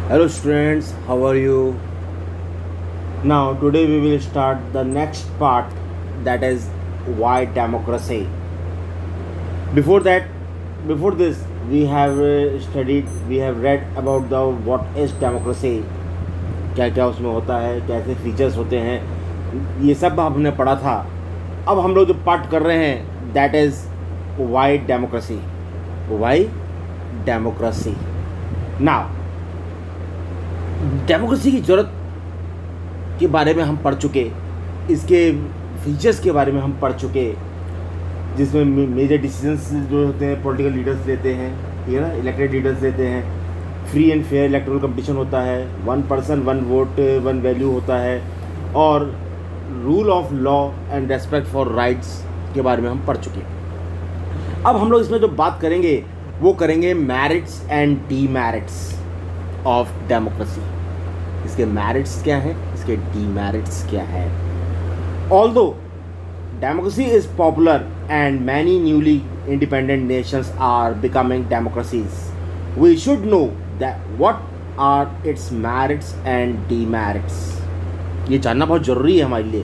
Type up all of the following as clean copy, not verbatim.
Hello students, how are you? Now today we will start the next part, that is why democracy. Before that, before this we have studied, we have read about the what is democracy, क्या क्या उसमें होता है, कैसे features होते हैं, ये सब हमने पढ़ा था। अब हम लोग जो पार्ट कर रहे हैं that is why democracy. Y democracy. Now democracy की ज़रूरत के बारे में हम पढ़ चुके, इसके फीचर्स के बारे में हम पढ़ चुके, जिसमें मेजर डिसीजंस जो होते हैं पॉलिटिकल लीडर्स लेते हैं, ठीक है ना, इलेक्टेड लीडर्स लेते हैं। Free and fair electoral competition होता है, 1 पर्सन 1 वोट 1 वैल्यू होता है, और rule of law and respect for rights के बारे में हम पढ़ चुके। अब हम लोग इसमें जो बात करेंगे वो करेंगे merits and demerits of democracy. इसके मेरिट्स क्या हैं, इसके डीमेरिट्स क्या है। Although democracy is popular and many newly independent nations are becoming democracies, we should know that what are its merits and demerits. ये जानना बहुत ज़रूरी है हमारे लिए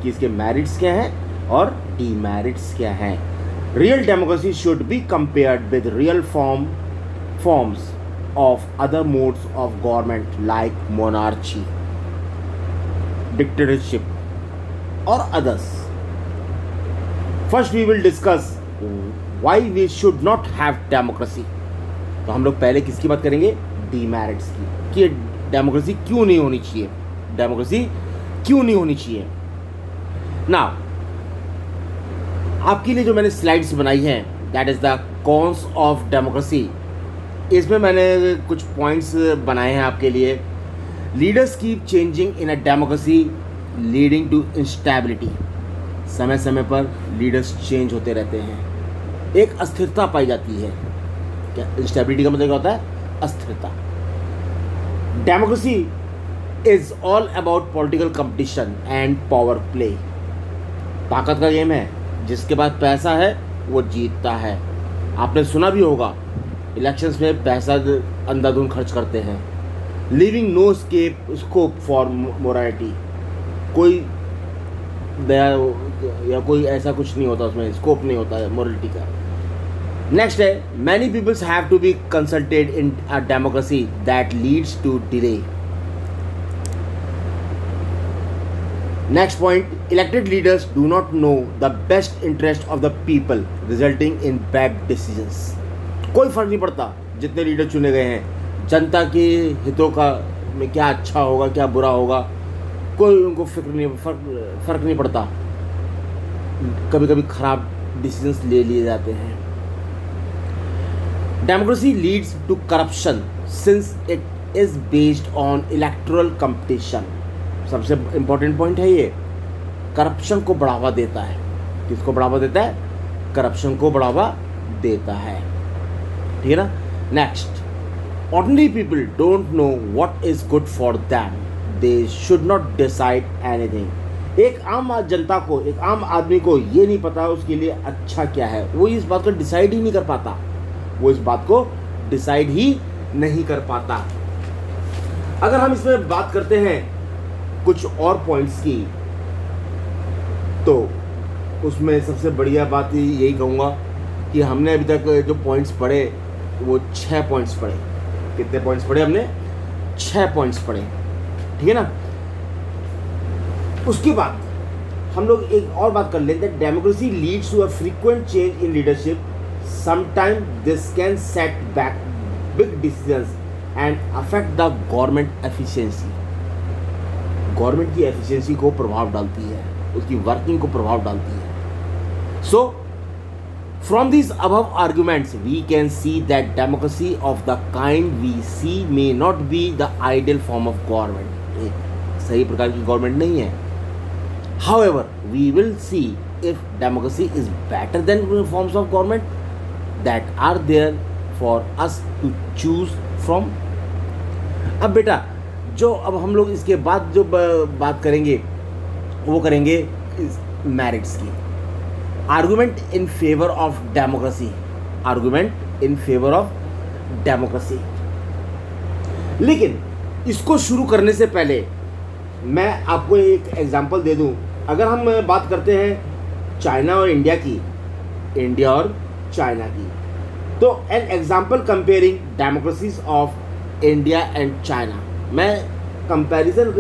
कि इसके मेरिट्स क्या हैं और डीमेरिट्स क्या हैं। Real democracy should be compared with real forms of other modes of government like monarchy, dictatorship or others. First we will discuss why we should not have democracy. तो हम लोग पहले किसकी बात करेंगे, डीमेरिट्स की, कि डेमोक्रेसी क्यों नहीं होनी चाहिए, डेमोक्रेसी क्यों नहीं होनी चाहिए। नाउ आपके लिए जो मैंने स्लाइड्स बनाई हैं that is the cons of democracy, इसमें मैंने कुछ पॉइंट्स बनाए हैं आपके लिए। Leaders keep changing in a democracy leading to instability. समय समय पर लीडर्स चेंज होते रहते हैं, एक अस्थिरता पाई जाती है। क्या इंस्टेबिलिटी का मतलब क्या होता है, अस्थिरता। Democracy is all about political competition and power play. ताकत का गेम है, जिसके पास पैसा है वो जीतता है। आपने सुना भी होगा इलेक्शंस में पैसा अंधाधुंध खर्च करते हैं। Leaving no scope for morality, कोई दया या कोई ऐसा कुछ नहीं होता, उसमें स्कोप नहीं होता है मोरालिटी का। नेक्स्ट है many peoples have to be consulted in a democracy that leads to delay. Next point, elected leaders do not know the best interest of the people resulting in bad decisions. कोई फ़र्क नहीं पड़ता जितने leader चुने गए हैं, जनता के हितों का में क्या अच्छा होगा क्या बुरा होगा, कोई उनको फ़र्क नहीं पड़ता। कभी कभी ख़राब डिसीजंस ले लिए जाते हैं। Democracy leads to corruption since it is based on electoral competition. सबसे इम्पोर्टेंट पॉइंट है ये, करप्शन को बढ़ावा देता है। किसको बढ़ावा देता है, करप्शन को बढ़ावा देता है, ठीक है ना। Next, ordinary people don't know what is good for them, they should not decide anything. एक आम जनता को, एक आम आदमी को ये नहीं पता उसके लिए अच्छा क्या है, वो इस बात को डिसाइड ही नहीं कर पाता, वो इस बात को डिसाइड ही नहीं कर पाता। अगर हम इसमें बात करते हैं कुछ और पॉइंट्स की, तो उसमें सबसे बढ़िया बात यही कहूँगा कि हमने अभी तक जो पॉइंट्स पढ़े वो 6 पॉइंट्स पढ़े। कितने पॉइंट्स पढ़े हमने, 6 पॉइंट्स पढ़े, ठीक है ना। उसके बाद हम लोग एक और बात कर लेते हैं, democracy leads to a frequent change in leadership, sometime this can set back big decisions and affect the government efficiency. Government की एफिशिएंसी को प्रभाव डालती है, उसकी वर्किंग को प्रभाव डालती है। सो from these above arguments we can see that democracy of the kind we see may not be the ideal form of government. एक सही प्रकार की गवर्नमेंट नहीं है। However, we will see if democracy is better than forms of government that are there for us to choose from. अब बेटा जो अब हम लोग इसके बाद जो बात करेंगे वो करेंगे मेरिट्स की। Argument in favour of democracy, argument in favour of democracy. लेकिन इसको शुरू करने से पहले मैं आपको एक एग्जांपल दे दूं। अगर हम बात करते हैं चाइना और इंडिया की, इंडिया और चाइना की, तो an example comparing democracies of India and China. मैं कंपैरिजन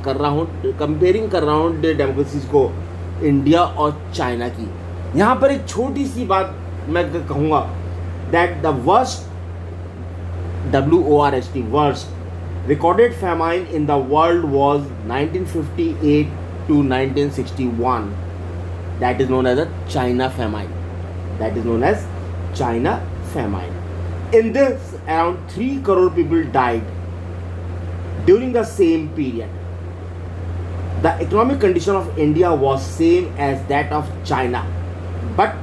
कर रहा हूँ, कंपेयरिंग कर रहा हूँ डेमोक्रेसीज को इंडिया और चाइना की। यहाँ पर एक छोटी सी बात मैं कहूँगा, that the worst WORST worst recorded famine in the world was 1958 to 1961. That is known as the China famine. That is known as China famine. In this, around 3 crore people died during the same period. The economic condition of India was same as that of China, but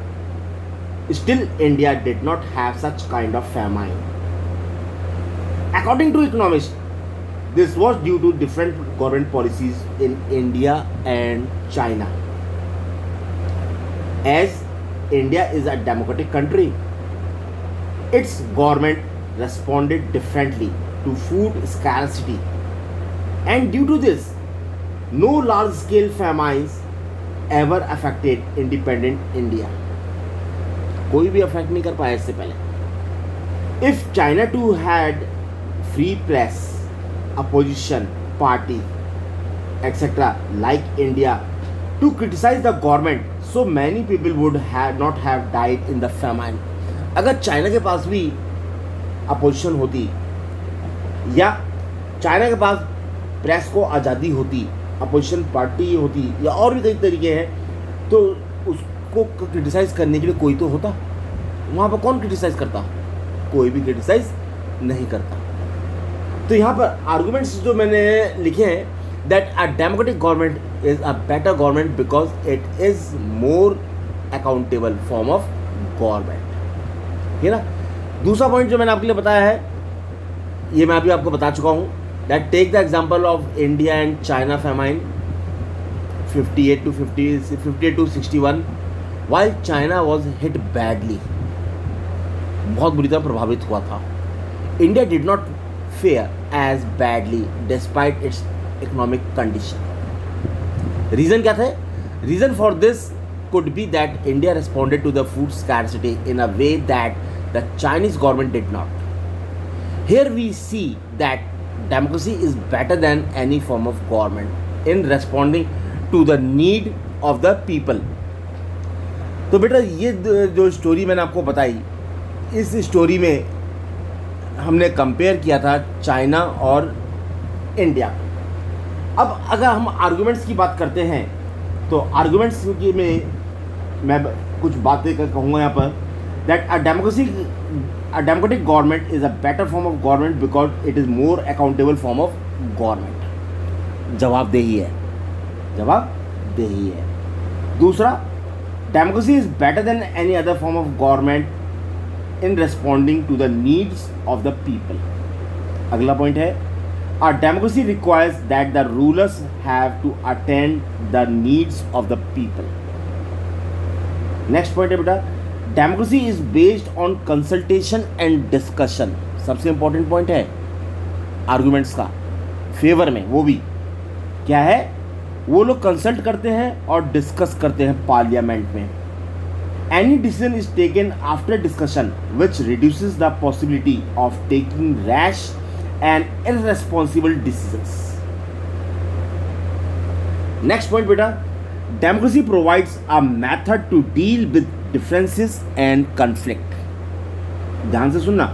still India did not have such kind of famine. According to economists, this was due to different government policies in India and China. As India is a democratic country, its government responded differently to food scarcity, and due to this, no large-scale famines ever affected independent India. कोई भी affect नहीं कर पाया इससे पहले. If China too had free press, opposition party, etc., like India, to criticize the government, so many people would have not have died in the famine. अगर China के पास भी अपोजिशन होती या चाइना के पास प्रेस को आज़ादी होती, अपोजिशन पार्टी होती या और भी कई तरीके हैं, तो उसको क्रिटिसाइज़ करने के लिए कोई तो होता. वहाँ पर कौन क्रिटिसाइज़ करता? कोई भी क्रिटिसाइज़ नहीं करता. तो यहाँ पर आर्गूमेंट्स जो मैंने लिखे हैं, that a democratic government is a better government because it is more accountable form of government. ठीक है ना. दूसरा पॉइंट जो मैंने आपके लिए बताया है, ये मैं अभी आपको बता चुका हूँ, that take the example of India and China famine 58 to 61, while China was hit badly, बहुत बुरी तरह प्रभावित हुआ था. India did not fare as badly despite its economic condition. Reason क्या थे? Reason for this could be that India responded to the food scarcity in a way that the Chinese government did not. Here we see that democracy is better than any form of government in responding to the need of the people. तो बेटा ये जो story मैंने आपको बताई, इस story में हमने कंपेयर किया था चाइना और इंडिया. अब अगर हम आर्गुमेंट्स की बात करते हैं, तो आर्गुमेंट्स की में मैं कुछ बातें कहूँगा यहाँ पर, that a democratic government is a better form of government because it is more accountable form of government. जवाबदेही है, जवाबदेही है. दूसरा, democracy is better than any other form of government in responding to the needs of the people. अगला point है, a democracy requires that the rulers have to attend the needs of the people. Next point है बेटा, democracy is based on consultation and discussion. सबसे important point है arguments का favour में. वो भी क्या है? वो लोग कंसल्ट करते हैं और डिस्कस करते हैं पार्लियामेंट में. Any decision is taken after discussion which reduces the possibility of taking rash and irresponsible decisions. Next point बेटा, democracy provides a method to deal with differences and conflict. ध्यान से सुनना,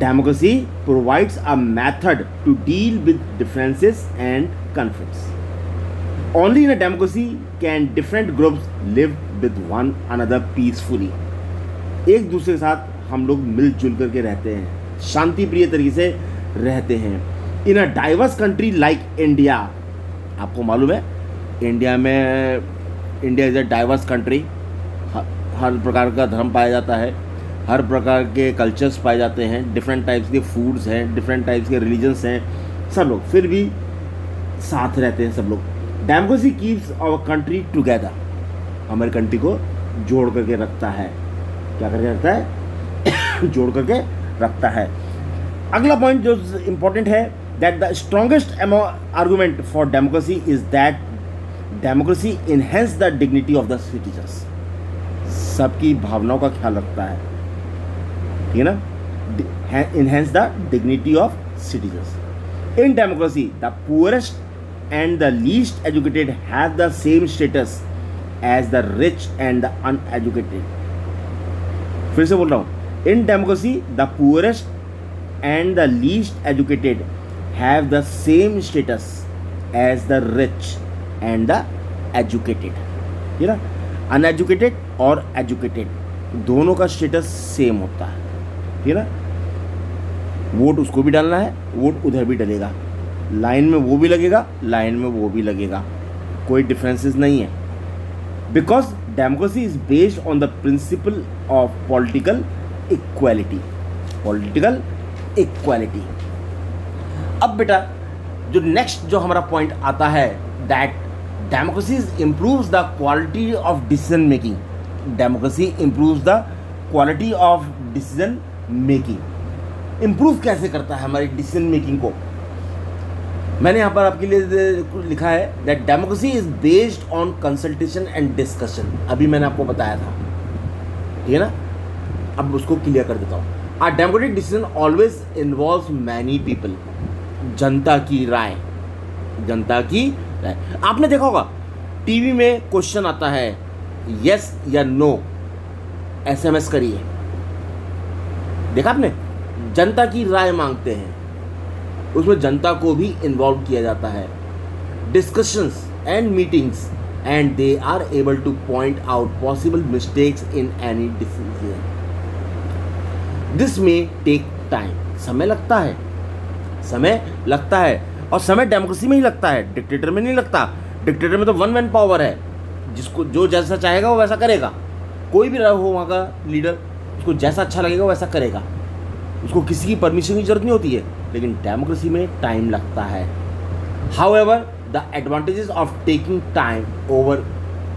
democracy provides a method to deal with differences and conflicts. Only in a democracy can different groups live with one another peacefully. एक दूसरे के साथ हम लोग मिलजुल करके रहते हैं, शांति प्रिय तरीके से रहते हैं. In a diverse country like India, आपको मालूम है India is a diverse country. हर प्रकार का धर्म पाया जाता है, हर प्रकार के कल्चर्स पाए जाते हैं, डिफरेंट टाइप्स के फूड्स हैं, डिफरेंट टाइप्स के रिलीजन्स हैं, सब लोग फिर भी साथ रहते हैं सब लोग. Democracy keeps our country together. हमारी कंट्री को जोड़ करके रखता है. क्या करके रखता है? जोड़ करके रखता है. अगला पॉइंट जो इंपॉर्टेंट है, that the strongest argument for democracy is that democracy enhance the dignity of the citizens. सबकी भावनाओं का ख्याल रखता है, ठीक है ना, enhance the dignity of citizens. In democracy the poorest and the least educated have the same status as the rich and the uneducated. फिर से बोल रहा हूं, in democracy the poorest and the least educated have the same status as the rich and the educated, ये ना, uneducated और educated दोनों का स्टेटस सेम होता है, ठीक है ना। वोट उसको भी डालना है, वोट उधर भी डलेगा, लाइन में वो भी लगेगा, लाइन में वो भी लगेगा, कोई डिफरेंसेस नहीं है। Because democracy is based on the principle of political equality, political equality. अब बेटा जो नेक्स्ट जो हमारा पॉइंट आता है, that democracy improves the quality of decision making. Democracy improves the quality of decision making. Improve कैसे करता है हमारी डिसीजन मेकिंग को? मैंने यहाँ पर आपके लिए लिखा है that democracy is based on consultation and discussion. अभी मैंने आपको बताया था, ठीक है ना, अब उसको क्लियर कर देता हूँ। A democratic decision always involves many people. जनता की राय, जनता की राय। आपने देखा होगा टीवी में क्वेश्चन आता है यस या नो, SMS करिए, देखा आपने? जनता की राय मांगते हैं, उसमें जनता को भी इन्वॉल्व किया जाता है। Discussions and meetings and they are able to point out possible mistakes in any decision. This may take time, समय लगता है, समय लगता है, और समय डेमोक्रेसी में ही लगता है, डिक्टेटर में नहीं लगता। डिक्टेटर में तो वन मैन पावर है, जिसको जो जैसा चाहेगा वो वैसा करेगा। कोई भी हो वहाँ का लीडर, उसको जैसा अच्छा लगेगा वैसा करेगा, उसको किसी की परमिशन की जरूरत नहीं होती है। लेकिन डेमोक्रेसी में टाइम लगता है। However the advantages of taking time over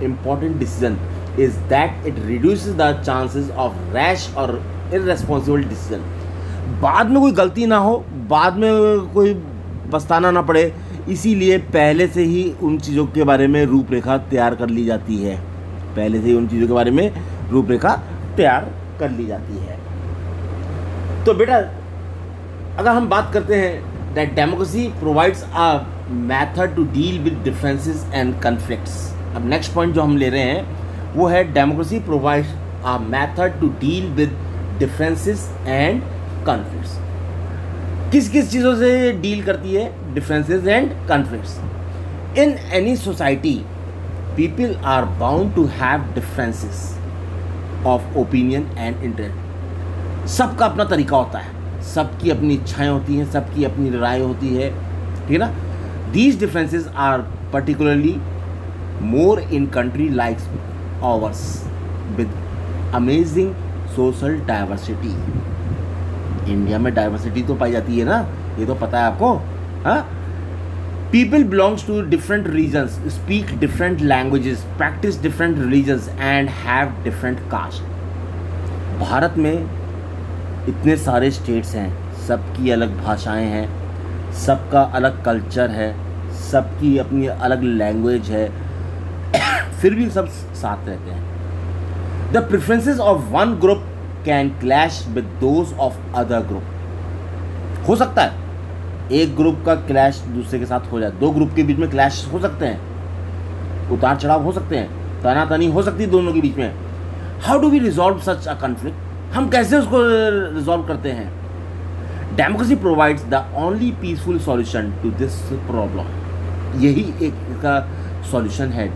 important decision is that it reduces the chances of rash और इररेस्पॉन्सिबल डिसीजन। बाद में कोई गलती ना हो, बाद में कोई पछताना ना पड़े, इसीलिए पहले से ही उन चीज़ों के बारे में रूपरेखा तैयार कर ली जाती है। पहले से ही उन चीज़ों के बारे में रूपरेखा तैयार कर ली जाती है। तो बेटा अगर हम बात करते हैं that democracy provides a method to deal with differences and conflicts. अब नेक्स्ट पॉइंट जो हम ले रहे हैं वो है democracy provides a method to deal with differences and conflicts. किस किस चीज़ों से डील करती है differences and conflicts? In any society people are bound to have differences of opinion and interest. सबका अपना तरीका होता है, सबकी अपनी इच्छाएं होती हैं, सबकी अपनी राय होती है, ठीक है ना। These differences are particularly more in country like ours with amazing social diversity. India में डाइवर्सिटी तो पाई जाती है ना, ये तो पता है आपको। हाँ, people belongs to different regions, speak different languages, practice different religions and have different caste. Bharat में इतने सारे स्टेट्स हैं, सबकी अलग भाषाएं हैं, सबका अलग कल्चर है, सबकी अपनी अलग लैंग्वेज है, फिर भी सब साथ रहते हैं। The preferences of one group can clash with those of other group. हो सकता है एक ग्रुप का क्लैश दूसरे के साथ हो जाए, दो ग्रुप के बीच में क्लैश हो सकते हैं, उतार चढ़ाव हो सकते हैं, तनातनी हो सकती है दोनों के बीच में। How do we resolve such a conflict? हम कैसे उसको रिजॉल्व करते हैं? Democracy provides the only peaceful solution to this problem. यही एक इसका सॉल्यूशन है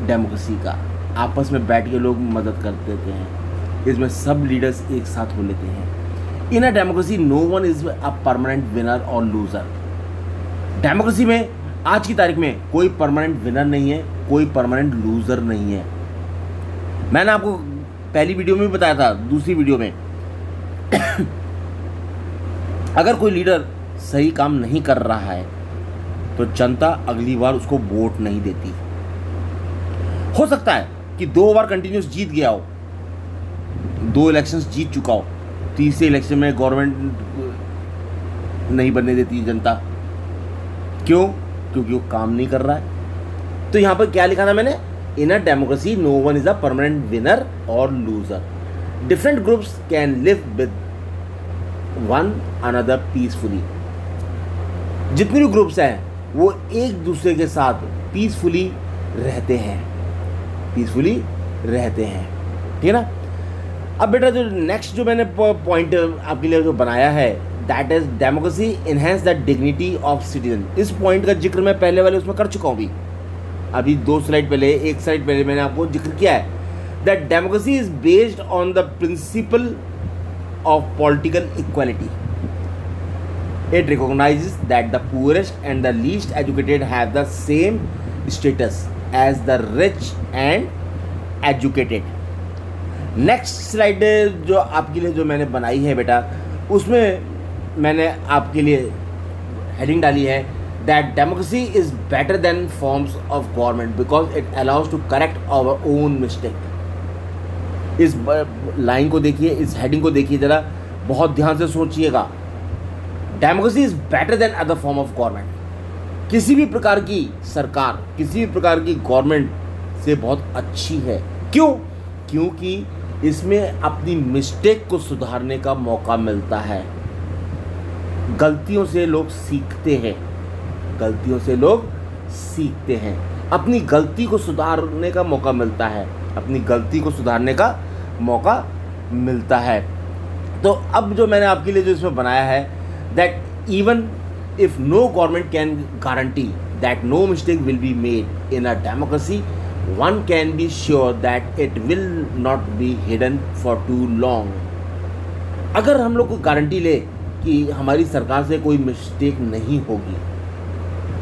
डेमोक्रेसी का। आपस में बैठ के लोग मदद कर देते हैं, इसमें सब लीडर्स एक साथ हो लेते हैं। In a democracy no one is a permanent winner और लूजर। डेमोक्रेसी में आज की तारीख में कोई परमानेंट विनर नहीं है, कोई परमानेंट लूजर नहीं है। मैंने आपको पहली वीडियो में भी बताया था, दूसरी वीडियो में अगर कोई लीडर सही काम नहीं कर रहा है तो जनता अगली बार उसको वोट नहीं देती। हो सकता है कि 2 बार कंटिन्यूस जीत गया हो, 2 इलेक्शंस जीत चुका हो, तीसरे इलेक्शन में गवर्नमेंट नहीं बनने देती है जनता। क्यों? क्योंकि वो काम नहीं कर रहा है। तो यहाँ पर क्या लिखा था मैंने? In a democracy no one is a permanent winner और loser, different groups can live with one another peacefully. जितने भी ग्रुप्स हैं वो एक दूसरे के साथ पीसफुली रहते हैं, पीसफुली रहते हैं, ठीक है ना। अब बेटा जो नेक्स्ट जो मैंने पॉइंट आपके लिए जो बनाया है, that is democracy enhance the dignity of citizen. इस पॉइंट का जिक्र मैं पहले वाले उसमें कर चुका हूँ। अभी 2 स्लाइड पहले, 1 स्लाइड पहले मैंने आपको जिक्र किया है that democracy is based on the principle of political equality. It recognizes that the poorest and the least educated have the same status as the rich and educated. Next slide जो आपके लिए जो मैंने बनाई है बेटा, उसमें मैंने आपके लिए हेडिंग डाली है that democracy is better than forms of government because it allows to correct our own mistake. इस लाइन को देखिए, इस हेडिंग को देखिए ज़रा, बहुत ध्यान से सोचिएगा। Democracy is better then other form of government. किसी भी प्रकार की सरकार, किसी भी प्रकार की गवर्नमेंट से बहुत अच्छी है। क्यों? क्योंकि इसमें अपनी मिस्टेक को सुधारने का मौका मिलता है। गलतियों से लोग सीखते हैं, गलतियों से लोग सीखते हैं, अपनी गलती को सुधारने का मौका मिलता है, अपनी गलती को सुधारने का मौका मिलता है। तो अब जो मैंने आपके लिए जो इसमें बनाया है that even if no government can guarantee that no mistake will be made in a democracy, one can be sure that it will not be hidden for too long. अगर हम लोग को गारंटी ले कि हमारी सरकार से कोई मिस्टेक नहीं होगी,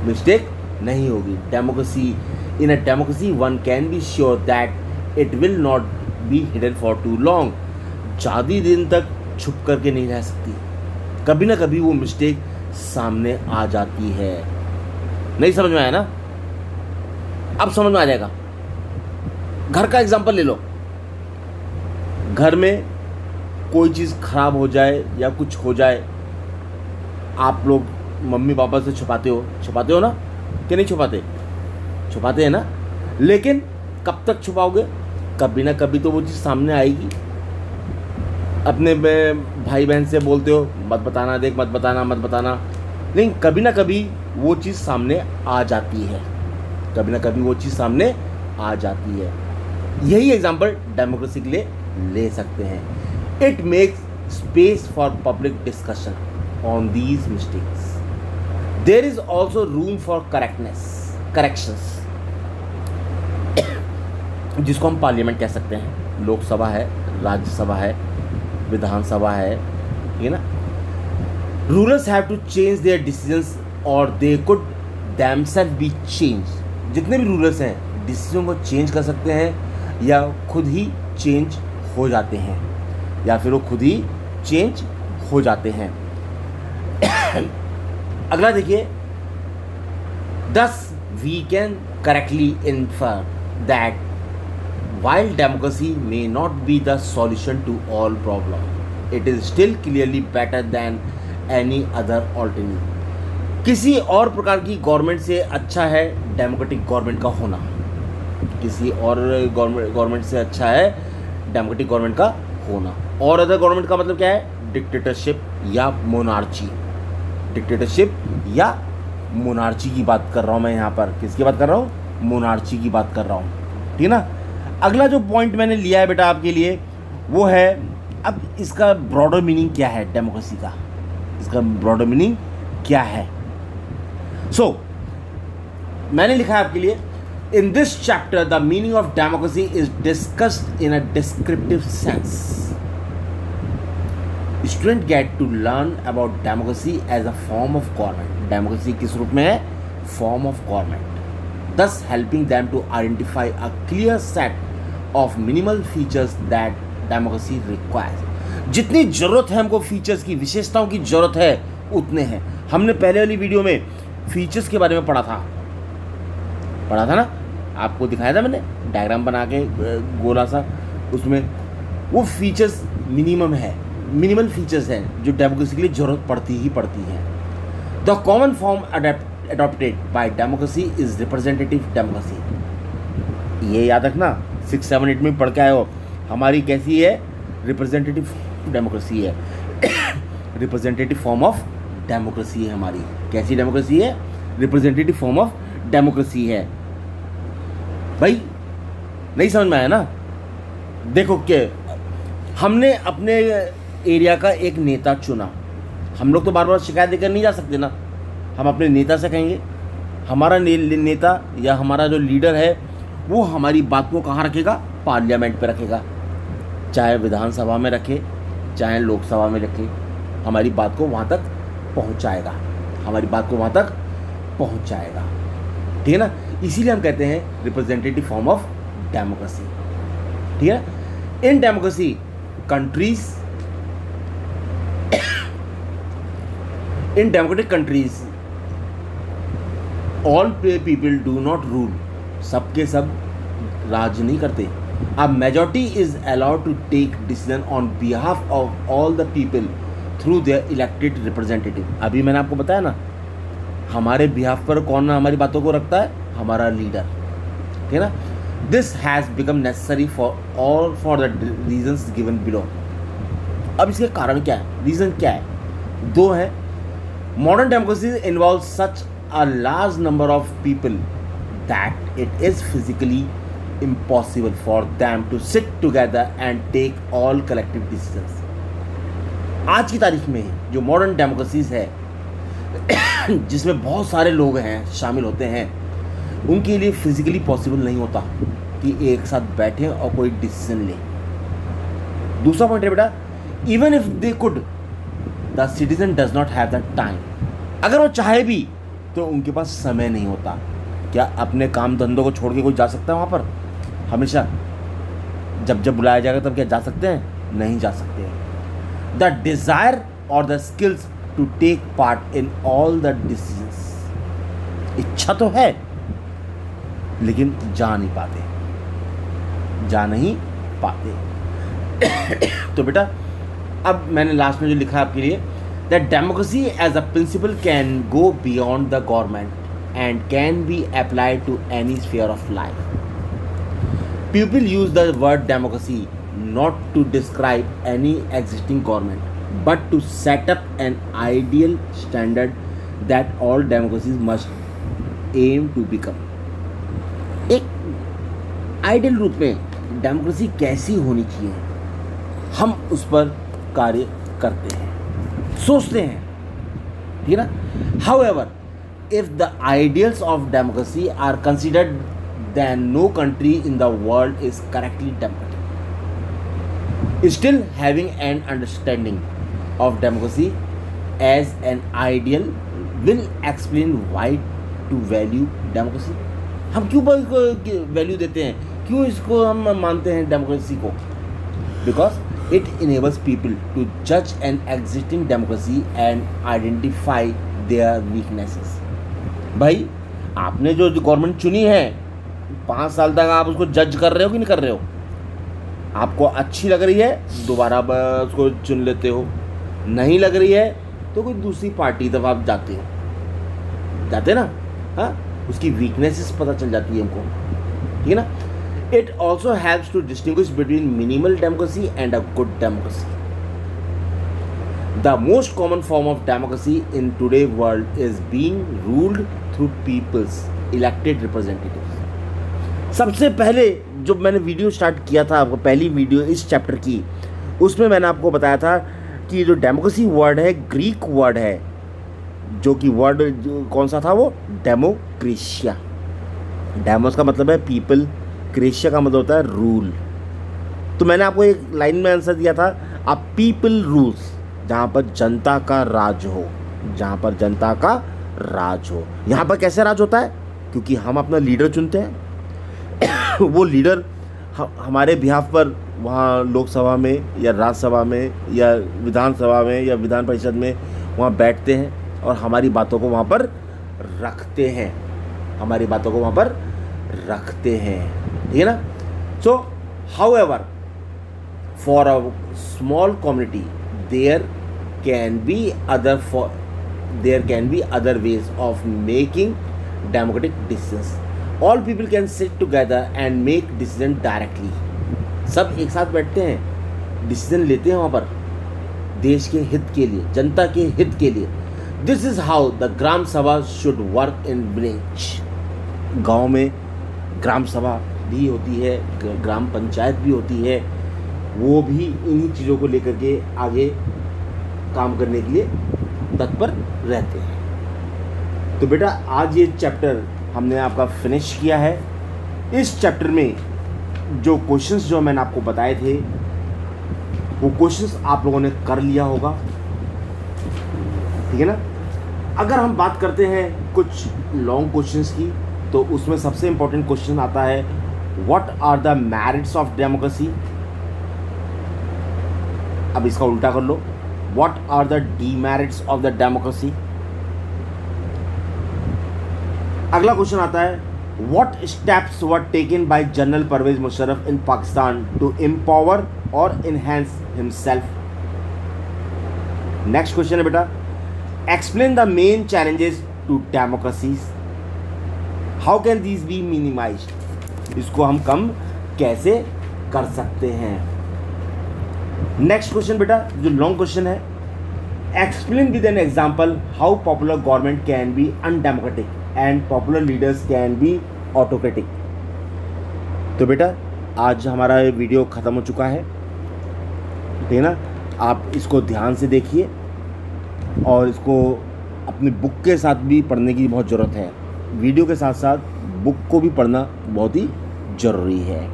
मिस्टेक नहीं होगी, democracy in a democracy one can be sure that it will not be hidden for too long. ज़्यादा दिन तक छुप करके नहीं रह सकती, कभी ना कभी वो मिस्टेक सामने आ जाती है। नहीं समझ में आया ना? अब समझ में आ जाएगा। घर का एग्जांपल ले लो। घर में कोई चीज़ खराब हो जाए या कुछ हो जाए, आप लोग मम्मी पापा से छुपाते हो ना, कि नहीं छुपाते? छुपाते हैं ना। लेकिन कब तक छुपाओगे? कभी ना कभी तो वो चीज़ सामने आएगी। अपने भाई बहन से बोलते हो मत बताना, देख मत बताना, मत बताना, लेकिन कभी ना कभी वो चीज़ सामने आ जाती है, कभी ना कभी वो चीज़ सामने आ जाती है। यही एग्जांपल डेमोक्रेसी के लिए ले सकते हैं। It makes space for public discussion on these mistakes. There is also room for corrections, जिसको हम पार्लियामेंट कह सकते हैं। लोकसभा है, राज्यसभा है, विधानसभा है, ठीक है ना। Rulers have to change their decisions और they could themselves be change. जितने भी रूलर्स हैं डिसीजन को चेंज कर सकते हैं या खुद ही चेंज हो जाते हैं, या फिर वो खुद ही चेंज हो जाते हैं। अगला देखिए, thus we can correctly infer that while democracy may not be the solution to all problems, it is still clearly better than any other alternative. किसी और प्रकार की गवर्नमेंट से अच्छा है डेमोक्रेटिक गवर्नमेंट का होना, किसी और गवर्नमेंट से अच्छा है डेमोक्रेटिक गवर्नमेंट का होना। और अदर गवर्नमेंट का मतलब क्या है? डिक्टेटरशिप या मोनार्ची। डिक्टेटरशिप या मोनार्ची की बात कर रहा हूँ मैं यहाँ पर। किसकी बात कर रहा हूँ? मोनार्ची की बात कर रहा हूँ, ठीक है ना। अगला जो पॉइंट मैंने लिया है बेटा आपके लिए वो है, अब इसका ब्रॉडर मीनिंग क्या है डेमोक्रेसी का, इसका ब्रॉडर मीनिंग क्या है। मैंने लिखा है आपके लिए, in this chapter the meaning of democracy is discussed in a descriptive sense. Student get to learn about democracy as a form of government. Democracy किस रूप में है? Form of government, thus helping them to identify a clear set of minimal features that democracy requires। जितनी ज़रूरत है हमको features की, विशेषताओं की ज़रूरत है, उतने हैं। हमने पहले वाली वीडियो में फीचर्स के बारे में पढ़ा था ना, आपको दिखाया था मैंने डायग्राम बना के गोला सा, उसमें वो फीचर्स मिनिमल फीचर्स हैं जो डेमोक्रेसी के लिए ज़रूरत पड़ती ही पड़ती है। The common form adopted by democracy is representative democracy. ये याद रखना, 6, 7, 8 में पढ़ के आए हो, हमारी कैसी है, रिप्रेजेंटेटिव डेमोक्रेसी है, रिप्रेजेंटेटिव फॉर्म ऑफ डेमोक्रेसी है हमारी। कैसी डेमोक्रेसी है, रिप्रेजेंटेटिव फॉर्म ऑफ डेमोक्रेसी है। भाई नहीं समझ में आया ना? देखो कि हमने अपने एरिया का एक नेता चुना, हम लोग तो बार बार शिकायत देकर नहीं जा सकते ना, हम अपने नेता से कहेंगे, हमारा नेता या हमारा जो लीडर है वो हमारी बात को कहाँ रखेगा, पार्लियामेंट पे रखेगा, चाहे विधानसभा में रखे चाहे लोकसभा में रखे, हमारी बात को वहाँ तक पहुँचाएगा, हमारी बात को वहाँ तक पहुँचाएगा, ठीक है ना? इसीलिए हम कहते हैं रिप्रेजेंटेटिव फॉर्म ऑफ डेमोक्रेसी, ठीक है। In democracy countries, in democratic countries all people do not rule, सबके सब राज नहीं करते। अब majority is allowed to take decision on behalf of all the people through their elected representative. अभी मैंने आपको बताया ना, हमारे बिहाफ पर कौन हमारी बातों को रखता है, हमारा लीडर, ठीक है ना। This has become necessary for the reasons given below. अब इसके कारण क्या है, रीज़न क्या है, दो है। Modern democracy involve such a large number of people that it is physically impossible for them to sit together and take all collective decisions. आज की तारीख में जो मॉडर्न डेमोक्रेसीज है जिसमें बहुत सारे लोग हैं शामिल होते हैं, उनके लिए फिजिकली पॉसिबल नहीं होता कि एक साथ बैठें और कोई डिसीजन लें। दूसरा पॉइंट है बेटा, even if they could the citizen does not have the time. अगर वो चाहे भी तो उनके पास समय नहीं होता। क्या अपने काम धंधों को छोड़ के कोई जा सकता है वहाँ पर हमेशा? जब जब बुलाया जाएगा तब क्या जा सकते हैं? नहीं जा सकते हैं। द डिज़ायर और the skills to take part in all the decisions, इच्छा तो है लेकिन जा नहीं पाते, जा नहीं पाते। तो बेटा अब मैंने लास्ट में जो लिखा है आपके लिए, that democracy as a principle can go beyond the government and can be applied to any sphere of life. People use the word democracy not to describe any existing government, but to set up an ideal standard that all democracies must aim to become. एक ideal रूप में democracy कैसी होनी चाहिए, हम उस पर कार्य करते हैं, सोचते हैं, ठीक है ना। However, if the ideals of democracy are considered, then no country in the world is correctly democratic. Still, having an understanding of democracy as an ideal will explain why to value democracy. हम क्यों value देते हैं, क्यों इसको हम मानते हैं democracy को? Because it enables people to judge an existing democracy and identify their weaknesses. भाई आपने जो गवर्नमेंट चुनी है 5 साल तक आप उसको जज कर रहे हो कि नहीं कर रहे हो? आपको अच्छी लग रही है दोबारा उसको चुन लेते हो, नहीं लग रही है तो कोई दूसरी पार्टी तरफ आप जाते ना, हाँ, उसकी वीकनेसेस पता चल जाती है हमको, ठीक है ना। It also helps to distinguish between minimal democracy and a good democracy. The most common form of democracy in today's world is being ruled through people's elected representatives. सबसे पहले जब मैंने वीडियो स्टार्ट किया था, आपको पहली वीडियो इस chapter की, उसमें मैंने आपको बताया था कि जो डेमोक्रेसी वर्ड है ग्रीक वर्ड है, जो कि वर्ड कौन सा था, वो डेमोक्रेशिया। डेमोस का मतलब है पीपल, क्रेशिया का मतलब होता है रूल। तो मैंने आपको एक लाइन में आंसर दिया था, अ पीपल रूल्स, जहाँ पर जनता का राज हो, जहाँ पर जनता का राज हो। यहाँ पर कैसे राज होता है? क्योंकि हम अपना लीडर चुनते हैं वो लीडर हमारे बिहाफ पर वहाँ लोकसभा में या राज्यसभा में या विधानसभा में या विधान परिषद में वहाँ बैठते हैं और हमारी बातों को वहाँ पर रखते हैं, हमारी बातों को वहाँ पर रखते हैं, ठीक है ना। So however for a small community there can be other there can be other ways of making democratic decisions. All people can sit together and make decision directly. सब एक साथ बैठते हैं, डिसीजन लेते हैं वहाँ पर देश के हित के लिए, जनता के हित के लिए. This is how the gram सभा शुड वर्क इन विलेज. गाँव में ग्राम सभा भी होती है, ग्राम पंचायत भी होती है, वो भी इन्हीं चीज़ों को लेकर के आगे काम करने के लिए तत्पर रहते हैं. तो बेटा आज ये चैप्टर हमने आपका फिनिश किया है. इस चैप्टर में जो क्वेश्चंस जो मैंने आपको बताए थे वो क्वेश्चंस आप लोगों ने कर लिया होगा, ठीक है ना. अगर हम बात करते हैं कुछ लॉन्ग क्वेश्चंस की, तो उसमें सबसे इम्पोर्टेंट क्वेश्चन आता है what are the merits of democracy. अब इसका उल्टा कर लो, what are the demerits of the democracy. अगला क्वेश्चन आता है what steps were taken by general Pervez Musharraf in Pakistan to empower और इनहेंस हिमसेल्फ. नेक्स्ट क्वेश्चन है बेटा explain the main challenges to democracies, how can these be minimised. इसको हम कम कैसे कर सकते हैं. नेक्स्ट क्वेश्चन बेटा जो लॉन्ग क्वेश्चन है explain with an example how popular government can be undemocratic and popular leaders can be autocratic. तो बेटा आज हमारा ये वीडियो ख़त्म हो चुका है, ठीक है ना. आप इसको ध्यान से देखिए और इसको अपनी बुक के साथ भी पढ़ने की बहुत ज़रूरत है. वीडियो के साथ साथ बुक को भी पढ़ना बहुत ही ज़रूरी है.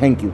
Thank you.